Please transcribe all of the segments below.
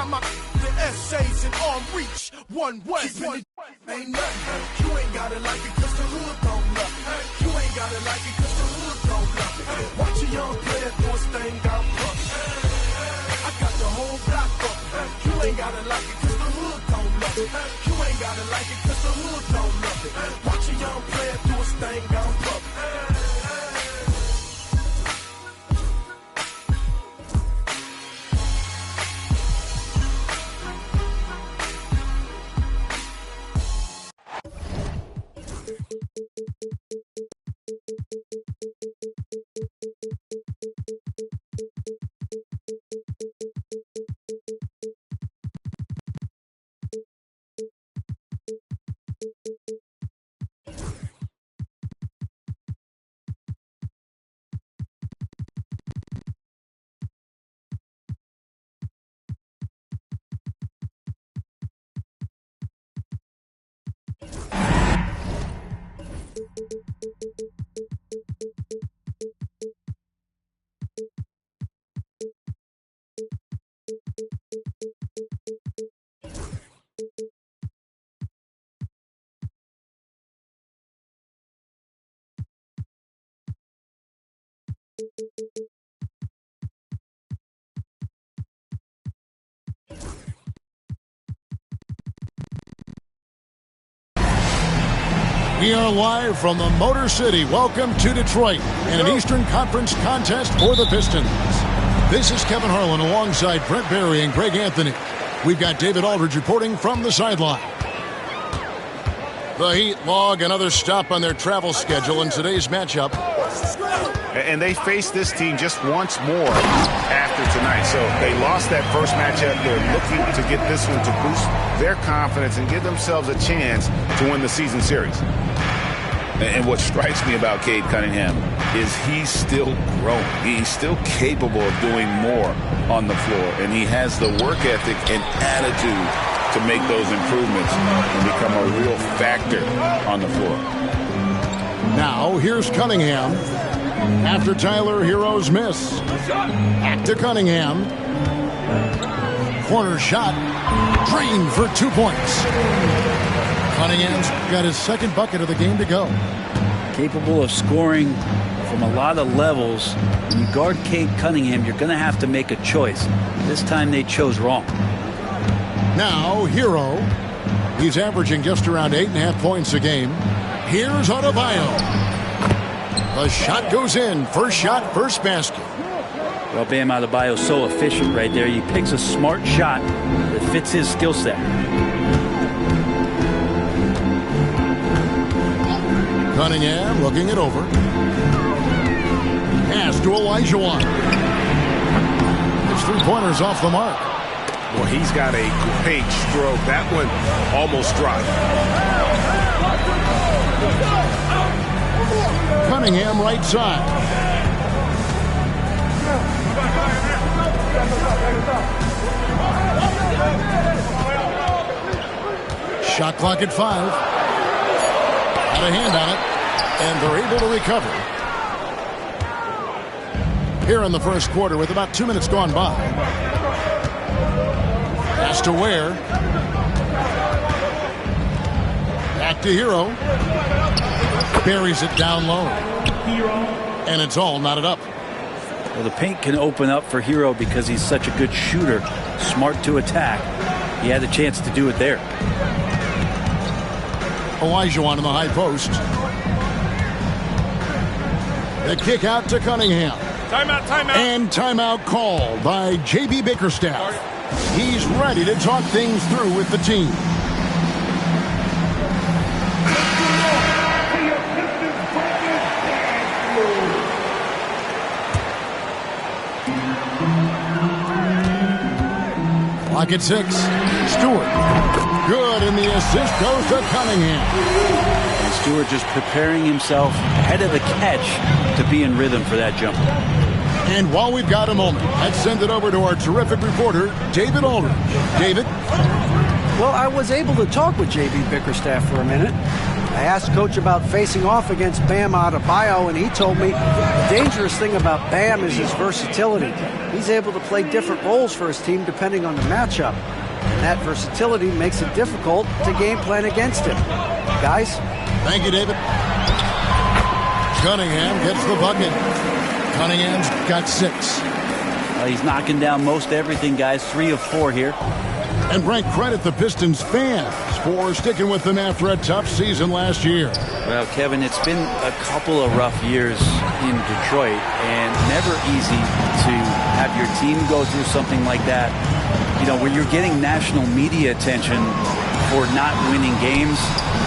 Got my essays in arm reach, one way. Ain't nothing. You ain't gotta like it cause the hood don't love it. You ain't gotta like it cause the hood don't love it. Watch a young player do his thing out front. I got the whole block up. You ain't gotta like it cause the hood don't love it. You ain't gotta like it cause the hood don't love it. Watch a young player do his thing out front. We are live from the Motor City. Welcome to Detroit in an Eastern Conference contest for the Pistons. This is Kevin Harlan alongside Brent Barry and Greg Anthony. We've got David Aldridge reporting from the sideline. The Heat log another stop on their travel schedule in today's matchup. And they face this team just once more after tonight. So they lost that first matchup. They're looking to get this one to boost their confidence and give themselves a chance to win the season series. And what strikes me about Cade Cunningham is he's still growing. He's still capable of doing more on the floor. And he has the work ethic and attitude to make those improvements and become a real factor on the floor. Now, here's Cunningham. After Tyler Hero's miss. Back to Cunningham. Corner shot. Drained for 2 points. Cunningham's got his second bucket of the game to go. Capable of scoring from a lot of levels. When you guard Cade Cunningham, you're going to have to make a choice. This time they chose wrong. Now, Hero. He's averaging just around 8.5 points a game. Here's Adebayo. The shot goes in. First shot, first basket. Well, Bam Adebayo's so efficient right there. He picks a smart shot that fits his skill set. Cunningham looking it over. Pass to Olajuwon. His three-pointers off the mark. Well, he's got a great stroke. That one almost dropped. Cunningham right side. Shot clock at 5. Had a hand on it, and they're able to recover. Here in the first quarter with about 2 minutes gone by. Pass to Ware. Back to Hero. Buries it down low. And it's all knotted up. Well, the paint can open up for Hero because he's such a good shooter. Smart to attack. He had the chance to do it there. Olajuwon in the high post. The kick out to Cunningham. Timeout, timeout. And timeout called by J.B. Bickerstaff. He's ready to talk things through with the team. Clock at 6. Stewart. Good, and the assist goes to Cunningham. And Stewart just preparing himself ahead of the catch to be in rhythm for that jumper. And while we've got a moment, let's send it over to our terrific reporter, David Aldridge. David? Well, I was able to talk with J.B. Bickerstaff for a minute. I asked Coach about facing off against Bam Adebayo, and he told me the dangerous thing about Bam is his versatility. He's able to play different roles for his team depending on the matchup. And that versatility makes it difficult to game plan against him. Guys? Thank you, David. Cunningham gets the bucket. Cunningham's got 6. He's knocking down most everything, guys. 3 of 4 here. And Brent, credit the Pistons fans for sticking with them after a tough season last year. Well, Kevin, it's been a couple of rough years in Detroit, and never easy to have your team go through something like that. You know, where you're getting national media attention for not winning games,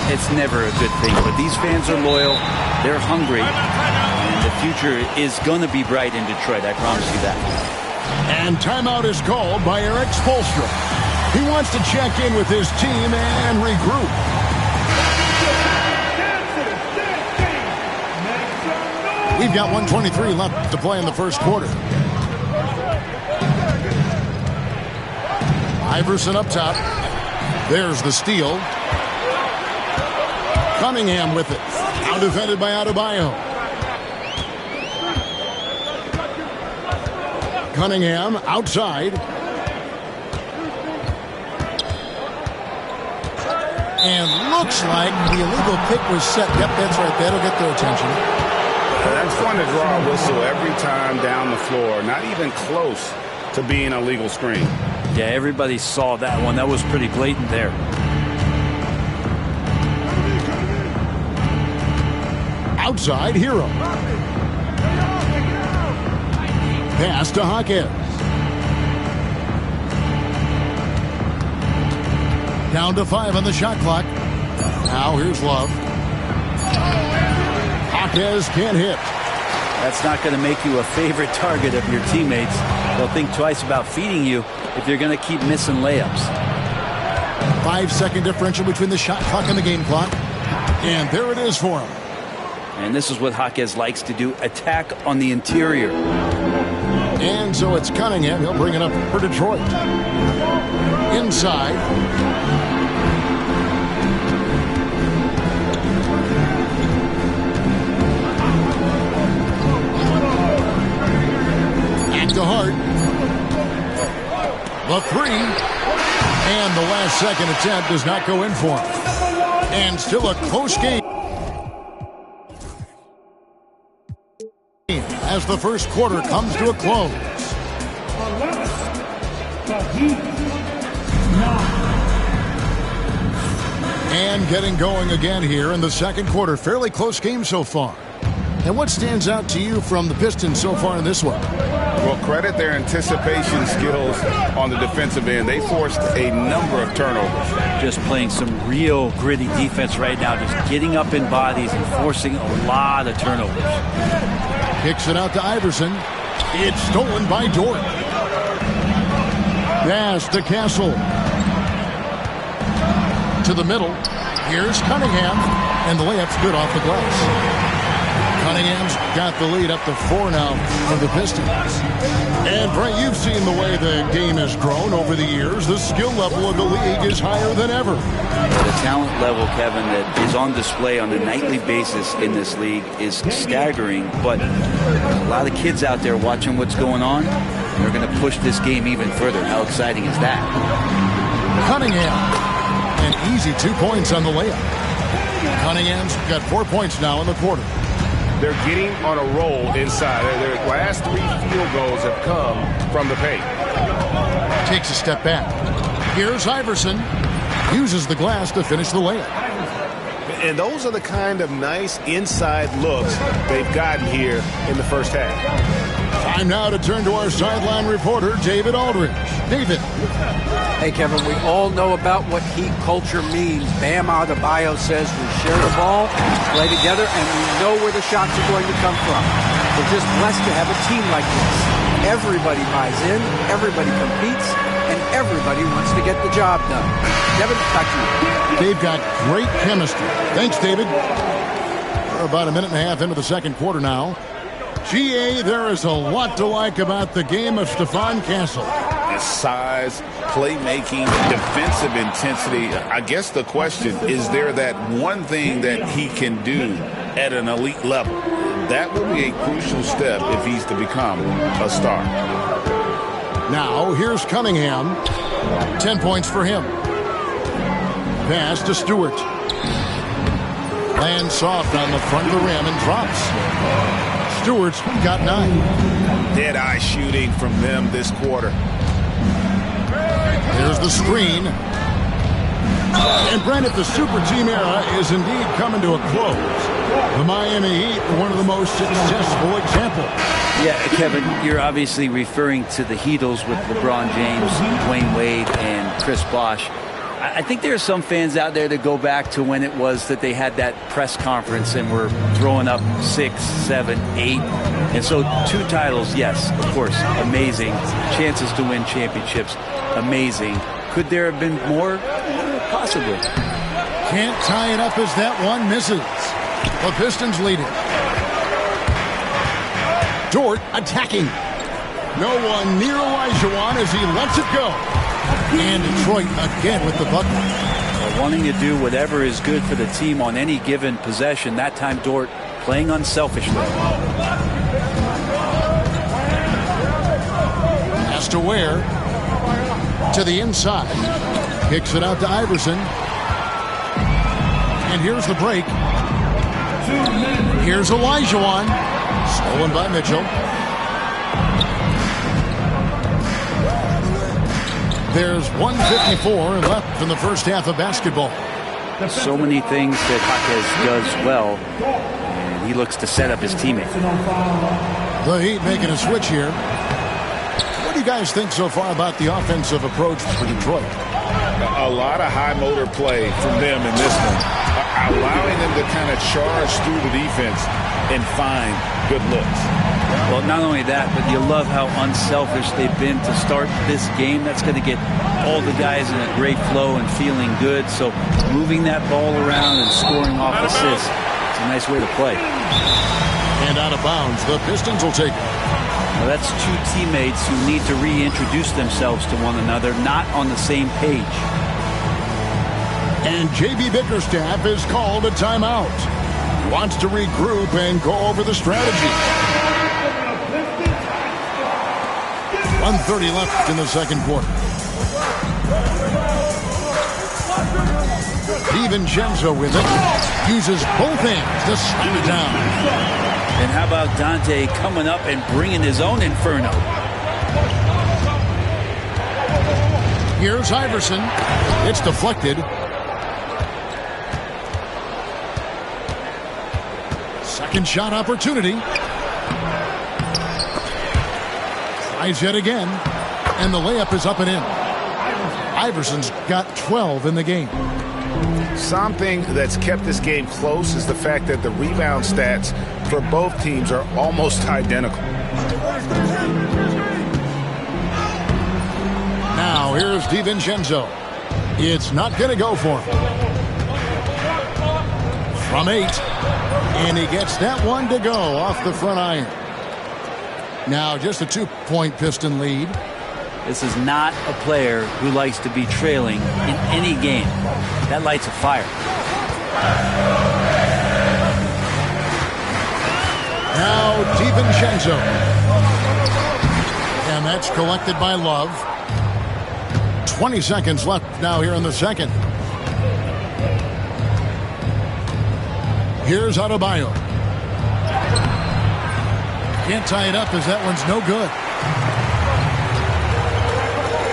it's never a good thing. But these fans are loyal, they're hungry, and the future is going to be bright in Detroit, I promise you that. And timeout is called by Eric Spoelstra. He wants to check in with his team and regroup. We've got 1:23 left to play in the first quarter. Iverson up top. There's the steal. Cunningham with it. Out defended by Adebayo. Cunningham outside. And looks like the illegal pick was set. Yep, that's right. That'll get their attention. That's fun to draw a whistle every time down the floor. Not even close to being a legal screen. Yeah, everybody saw that one. That was pretty blatant there. Outside, Hero. Pass to Hawkins. Down to 5 on the shot clock. Now here's Love. Hawkins can't hit. That's not going to make you a favorite target of your teammates. They'll think twice about feeding you if you're going to keep missing layups. 5-second differential between the shot clock and the game clock. And there it is for him. And this is what Hawkins likes to do, attack on the interior. And so it's Cunningham. He'll bring it up for Detroit. Inside. At the heart. The 3. And the last second attempt does not go in for him. And still a close game. As the first quarter comes to a close. And getting going again here in the second quarter. Fairly close game so far. And what stands out to you from the Pistons so far in this one? Well, credit their anticipation skills on the defensive end. They forced a number of turnovers. Just playing some real gritty defense right now. Just getting up in bodies and forcing a lot of turnovers. Kicks it out to Iverson. It's stolen by Dort. Pass to Castle. To the middle. Here's Cunningham. And the layup's good off the glass. Cunningham's got the lead up to 4 now for the Pistons. And, Brent, you've seen the way the game has grown over the years. The skill level of the league is higher than ever. The talent level, Kevin, that is on display on a nightly basis in this league is staggering. But a lot of kids out there watching what's going on. They're going to push this game even further. How exciting is that? Cunningham. An easy 2 points on the layup. Cunningham's got 4 points now in the quarter. They're getting on a roll inside. Their last 3 field goals have come from the paint. Takes a step back. Here's Iverson. Uses the glass to finish the layup. And those are the kind of nice inside looks they've gotten here in the first half. Time now to turn to our sideline reporter, David Aldridge. David. Hey, Kevin, we all know about what heat culture means. Bam Adebayo says we share the ball, play together, and we know where the shots are going to come from. We're just blessed to have a team like this. Everybody buys in, everybody competes, and everybody wants to get the job done. Kevin, back to you. They've got great chemistry. Thanks, David. We're about a minute and a half into the second quarter now. GA, there is a lot to like about the game of Stephon Castle. size, playmaking, defensive intensity. I guess the question, is there that one thing that he can do at an elite level? That will be a crucial step if he's to become a star. Now, here's Cunningham. 10 points for him. Pass to Stewart. Lands soft on the front of the rim and drops. Stewart's got 9. Dead-eye shooting from them this quarter. There's the screen. And Brent, if the super team era is indeed coming to a close, the Miami Heat are one of the most successful examples. Yeah, Kevin, you're obviously referring to the Heatles with LeBron James, Dwayne Wade, and Chris Bosh. I think there are some fans out there that go back to when it was that they had that press conference and were throwing up 6, 7, 8. And so 2 titles, yes, of course, amazing. Chances to win championships, amazing. Could there have been more? Possibly. Can't tie it up as that one misses. The Pistons lead it. Dort attacking. No one near Olajuwon as he lets it go. And Detroit again with the bucket. Well, wanting to do whatever is good for the team on any given possession. That time Dort playing unselfishly. Has to Ware. To the inside. Kicks it out to Iverson. And here's the break. Here's Olajuwon. Stolen by Mitchell. There's 1:54 left in the first half of basketball. So many things that Jaquez does well, and he looks to set up his teammate. The Heat making a switch here. What do you guys think so far about the offensive approach for Detroit? A lot of high motor play from them in this one, allowing them to kind of charge through the defense and find good looks. Well, not only that, but you love how unselfish they've been to start this game. That's going to get all the guys in a great flow and feeling good. So moving that ball around and scoring off assists, it's a nice way to play. And out of bounds, the Pistons will take it. Well, that's 2 teammates who need to reintroduce themselves to one another, not on the same page. And J.B. Bickerstaff is called a timeout. He wants to regroup and go over the strategy. 1:30 left in the second quarter. DiVincenzo with it. Uses both hands to slam it down. And how about Dante coming up and bringing his own inferno? Here's Iverson. It's deflected. Second shot opportunity. Tries yet again. And the layup is up and in. Iverson's got 12 in the game. Something that's kept this game close is the fact that the rebound stats for both teams are almost identical. Now here's DiVincenzo. It's not going to go for him. From 8. And he gets that one to go off the front iron. Now just a 2-point Piston lead. This is not a player who likes to be trailing in any game. That lights a fire. Now DiVincenzo. And that's collected by Love. 20 seconds left now here in the second. Here's Adebayo. Can't tie it up as that one's no good.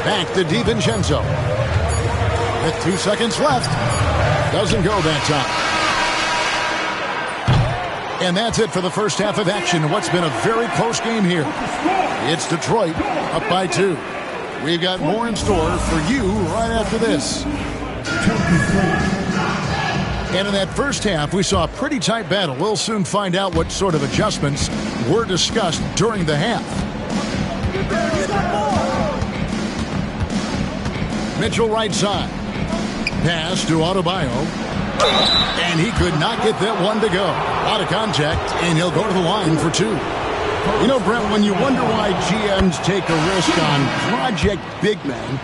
Back to DiVincenzo. With 2 seconds left. Doesn't go that time. And that's it for the first half of action. What's been a very close game here. It's Detroit up by 2. We've got more in store for you right after this. And in that first half, we saw a pretty tight battle. We'll soon find out what sort of adjustments were discussed during the half. Mitchell right side. Pass to Adebayo. And he could not get that one to go. Out of contact, and he'll go to the line for 2. You know, Brent, when you wonder why GMs take a risk on project big men,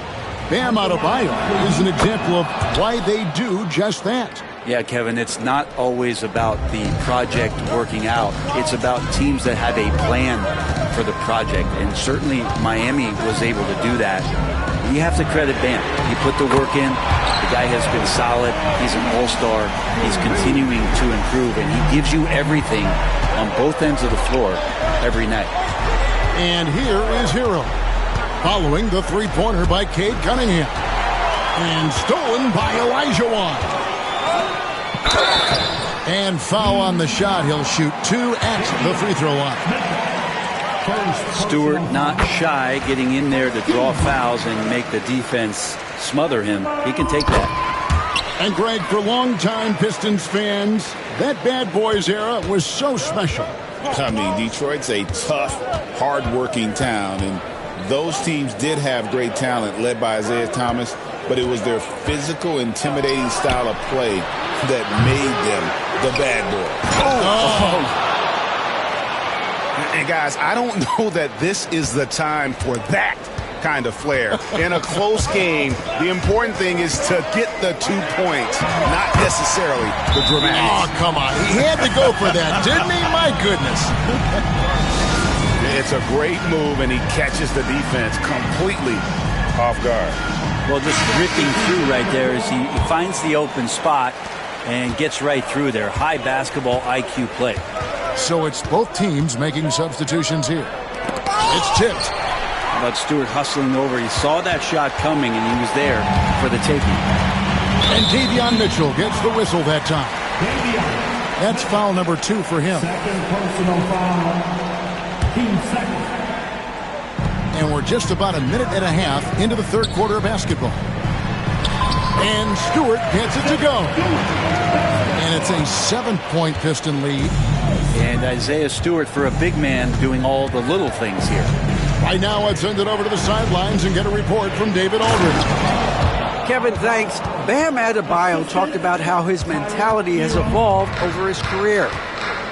Bam Adebayo is an example of why they do just that. Yeah, Kevin, it's not always about the project working out. It's about teams that have a plan for the project, and certainly Miami was able to do that. You have to credit Bam. He put the work in. The guy has been solid. He's an all-star. He's continuing to improve, and he gives you everything on both ends of the floor every night. And here is Hero, following the three-pointer by Cade Cunningham. And stolen by Elijah Wan. And foul on the shot. He'll shoot 2 at the free throw line. Stewart not shy, getting in there to draw fouls and make the defense smother him. He can take that. And Greg, for longtime Pistons fans, that bad boys era was so special. I mean, Detroit's a tough, hard-working town, and those teams did have great talent led by Isaiah Thomas, but it was their physical, intimidating style of play that made them the bad boys. And guys, I don't know that this is the time for that kind of flair. In a close game, the important thing is to get the 2 points, not necessarily the dramatics. Oh, come on. He had to go for that, didn't he? My goodness. It's a great move, and he catches the defense completely off guard. Well, just ripping through right there as he finds the open spot and gets right through there. High basketball IQ play. So it's both teams making substitutions here. It's tipped. How about Stewart hustling over? He saw that shot coming, and he was there for the taking. And Davion Mitchell gets the whistle that time. That's foul number 2 for him. Second personal foul. Team second. And we're just about a minute and a half into the third quarter of basketball. And Stewart gets it to go. And it's a 7-point Piston lead. And Isaiah Stewart, for a big man, doing all the little things here. Right now, let's send it over to the sidelines and get a report from David Aldridge. Kevin, thanks. Bam Adebayo talked about how his mentality has evolved over his career.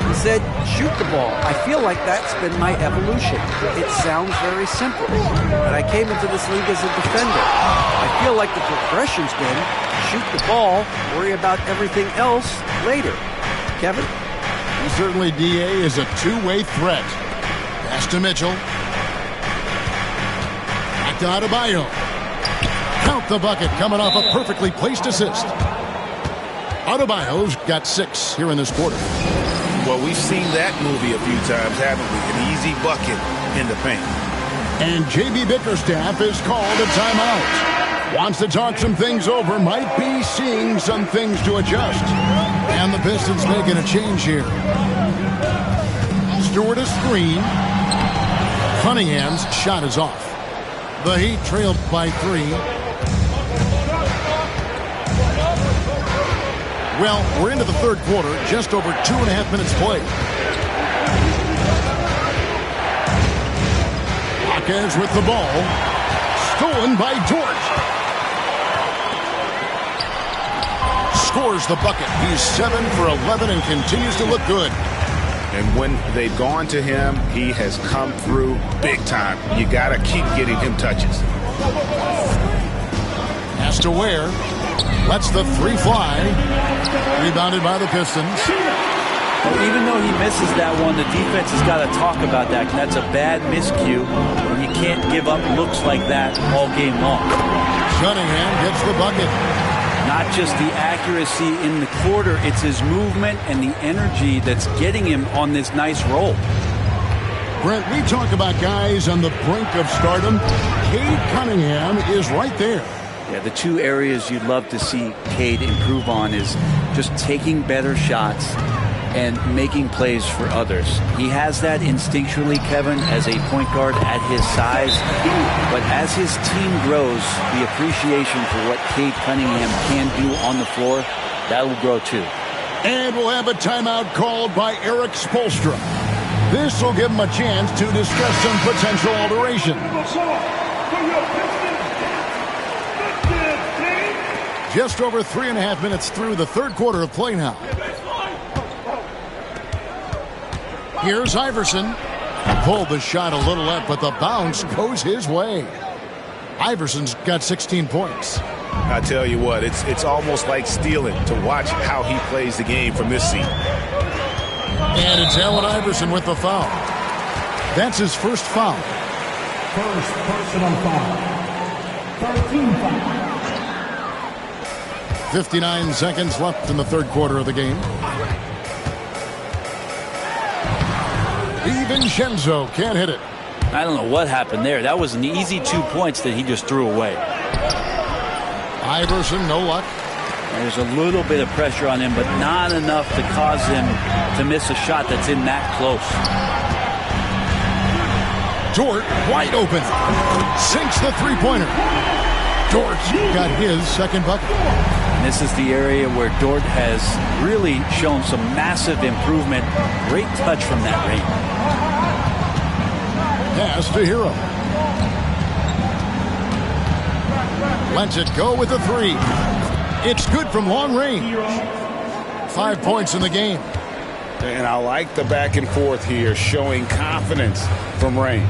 He said, shoot the ball. I feel like that's been my evolution. It sounds very simple, but I came into this league as a defender. I feel like the progression's been shoot the ball, worry about everything else later. Kevin? Well, certainly DA is a two-way threat. Pass to Mitchell. Back to Adebayo. Count the bucket, coming off a perfectly placed assist. Adebayo's got 6 here in this quarter. Well, we've seen that movie a few times, haven't we? An easy bucket in the paint. And J.B. Bickerstaff is called a timeout. Wants to talk some things over, might be seeing some things to adjust. And the Pistons making a change here. Stewart a screen. Cunningham's shot is off. The Heat trailed by 3. Well, we're into the third quarter, just over 2.5 minutes played. Hawkins with the ball. Stolen by Dort. Scores the bucket. He's 7 for 11 and continues to look good. And when they've gone to him, he has come through big time. You got to keep getting him touches. Has to Ware. Lets the 3 fly. Rebounded by the Pistons. Well, even though he misses that one, the defense has got to talk about that. That's a bad miscue. And you can't give up looks like that all game long. Cunningham gets the bucket. Not just the accuracy in the quarter, it's his movement and the energy that's getting him on this nice roll. Brent, we talk about guys on the brink of stardom. Cade Cunningham is right there. Yeah, the 2 areas you'd love to see Cade improve on is just taking better shots and making plays for others. He has that instinctually, Kevin, as a point guard at his size. But as his team grows, the appreciation for what Cade Cunningham can do on the floor, that will grow too. And we'll have a timeout called by Eric Spoelstra. This will give him a chance to discuss some potential alterations. Just over 3.5 minutes through the third quarter of play now. Here's Iverson. Pulled the shot a little left, but the bounce goes his way. Iverson's got 16 points. I tell you what, it's almost like stealing to watch how he plays the game from this seat. And it's Allen Iverson with the foul. That's his first foul. First personal foul. 13 foul. 59 seconds left in the third quarter of the game. DiVincenzo can't hit it. I don't know what happened there. That was an easy 2 points that he just threw away. Iverson, no luck. There's a little bit of pressure on him, but not enough to cause him to miss a shot that's in that close. Dort wide open. Sinks the three-pointer. Dort's got his second bucket. And this is the area where Dort has really shown some massive improvement. Great touch from that range. Pass to Hero. Lets it go with the three. It's good from long range. 5 points in the game. And I like the back and forth here, showing confidence from range.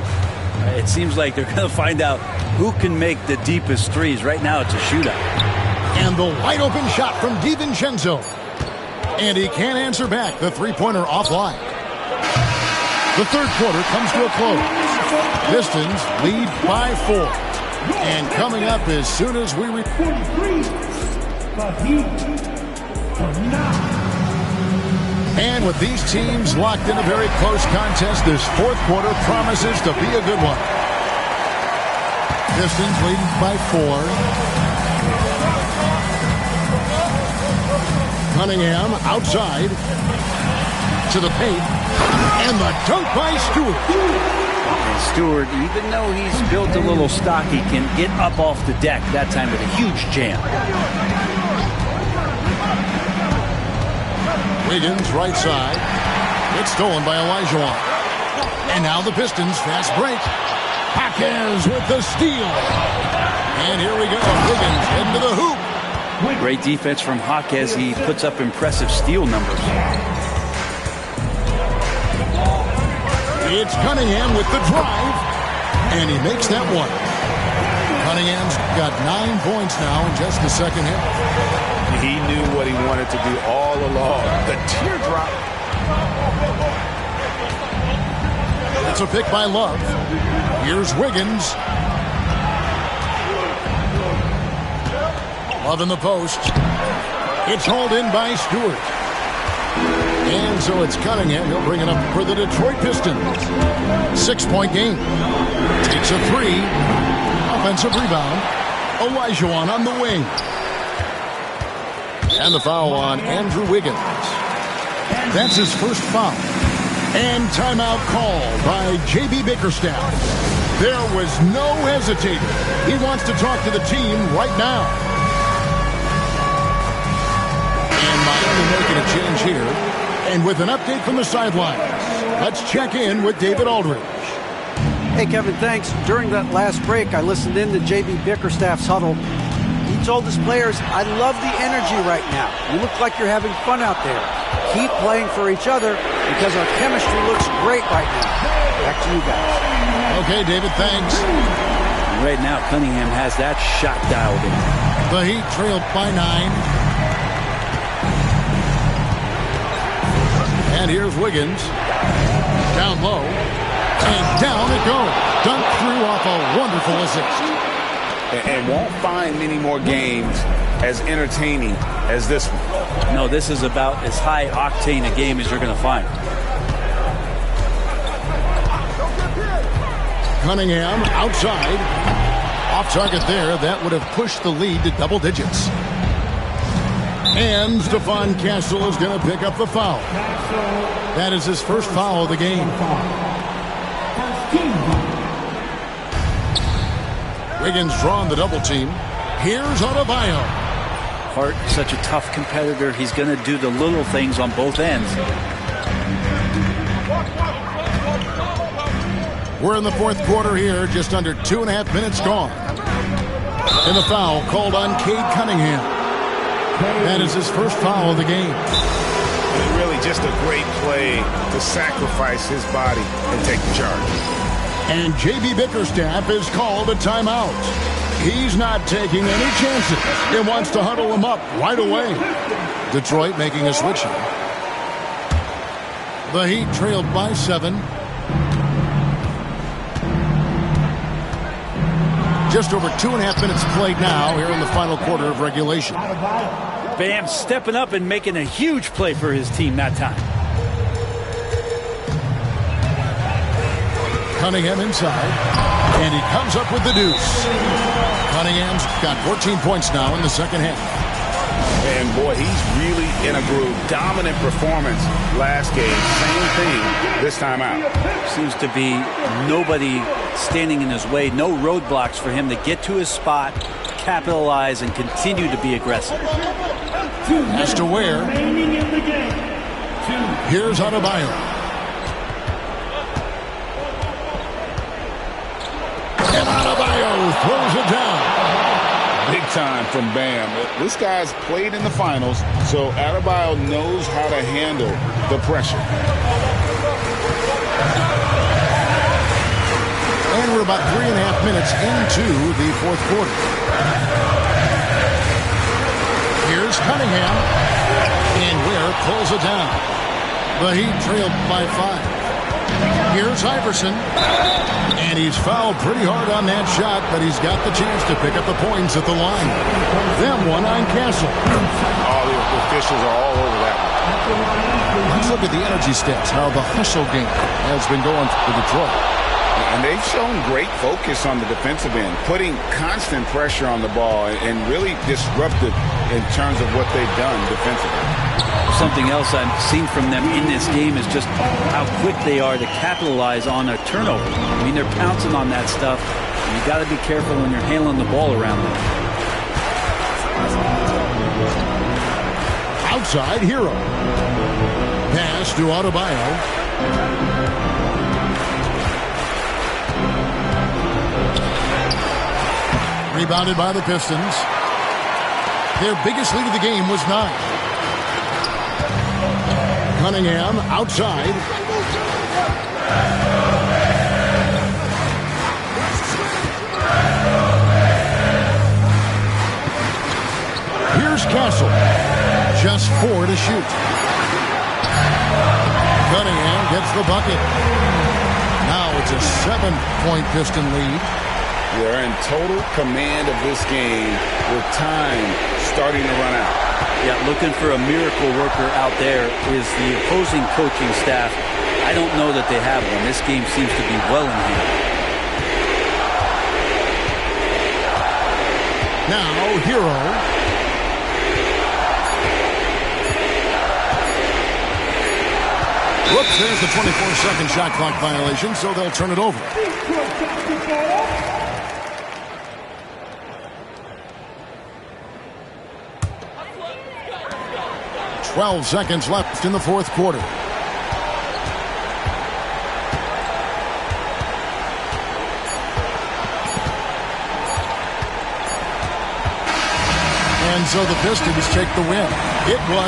It seems like they're going to find out who can make the deepest threes. Right now it's a shootout. And the wide open shot from DiVincenzo. And he can't answer back. The three-pointer offline. The third quarter comes to a close. Pistons lead by 4. And coming up as soon as we... And with these teams locked in a very close contest, this fourth quarter promises to be a good one. Pistons leading by 4. Cunningham outside to the paint. And the dunk by Stewart. And Stewart, even though he's built a little stocky, can get up off the deck that time with a huge jam. Wiggins right side. It's stolen by Olajuwon. And now the Pistons fast break. Jaquez with the steal. And here we go. Wiggins into the hoop. Great defense from Jaquez. He puts up impressive steal numbers. It's Cunningham with the drive. And he makes that one. Cunningham's got 9 points now in just the second half. He knew what he wanted to do all along. The teardrop. That's a pick by Love. Here's Wiggins. Love in the post. It's hauled in by Stewart. And so it's Cunningham. He'll bring it up for the Detroit Pistons. 6-point game. Takes a three. Offensive rebound. Olajuwon on the wing. And the foul on Andrew Wiggins. That's his first foul. And timeout called by J.B. Bickerstaff. There was no hesitating. He wants to talk to the team right now. And Miami making a change here. And with an update from the sidelines, let's check in with David Aldridge. Hey, Kevin, thanks. During that last break, I listened in to J.B. Bickerstaff's huddle. He told his players, I love the energy right now. You look like you're having fun out there. Keep playing for each other because our chemistry looks great right now. Back to you guys. Okay, David, thanks. Right now, Cunningham has that shot dialed in. The Heat trailed by 9. And here's Wiggins. Down low. And down it goes. Dunked through off a wonderful assist. And won't find many more games as entertaining as this one. No, this is about as high octane a game as you're going to find. Cunningham outside. Off target there. That would have pushed the lead to double digits. And Stephon Castle is going to pick up the foul. That is his first foul of the game. Wiggins drawing the double team. Here's Adebayo. Hart, such a tough competitor. He's going to do the little things on both ends. We're in the fourth quarter here. Just under 2.5 minutes gone. And the foul called on Cade Cunningham. That is his first foul of the game. It really really just a great play to sacrifice his body and take the charge. And J.B. Bickerstaff is called a timeout. He's not taking any chances. He wants to huddle him up right away. Detroit making a switch here. The Heat trailed by 7. Just over 2.5 minutes played now here in the final quarter of regulation. Bam stepping up and making a huge play for his team that time. Cunningham inside, and he comes up with the deuce. Cunningham's got 14 points now in the second half. And boy, he's really in a groove. Dominant performance last game. Same thing this time out. Seems to be nobody standing in his way. No roadblocks for him to get to his spot, capitalize, and continue to be aggressive. Has to wear. Here's Adebayo. And Adebayo throws it down. Big time from Bam. This guy's played in the finals, so Adebayo knows how to handle the pressure. And we're about 3.5 minutes into the fourth quarter. Here's Cunningham. And Ware pulls it down. The Heat trailed by 5. Here's Iverson. And he's fouled pretty hard on that shot, but he's got the chance to pick up the points at the line. Them one on Castle. All the officials are all over that one. Let's look at the energy stats, how the hustle game has been going for Detroit. And they've shown great focus on the defensive end, putting constant pressure on the ball and really disruptive in terms of what they've done defensively. Something else I've seen from them in this game is just how quick they are to capitalize on a turnover. I mean, they're pouncing on that stuff. You got to be careful when you're handling the ball around them. Outside, Hero. Pass to Adebayo. Rebounded by the Pistons. Their biggest lead of the game was 9. Cunningham outside. Here's Castle. Just 4 to shoot. Cunningham gets the bucket. Now it's a 7-point Piston lead. They're in total command of this game with time starting to run out. Yeah, looking for a miracle worker out there is the opposing coaching staff. I don't know that they have one. This game seems to be well in hand. Now, Hero. Whoops, there's the 24-second shot clock violation, so they'll turn it over. 12 seconds left in the fourth quarter. And so the Pistons take the win. It was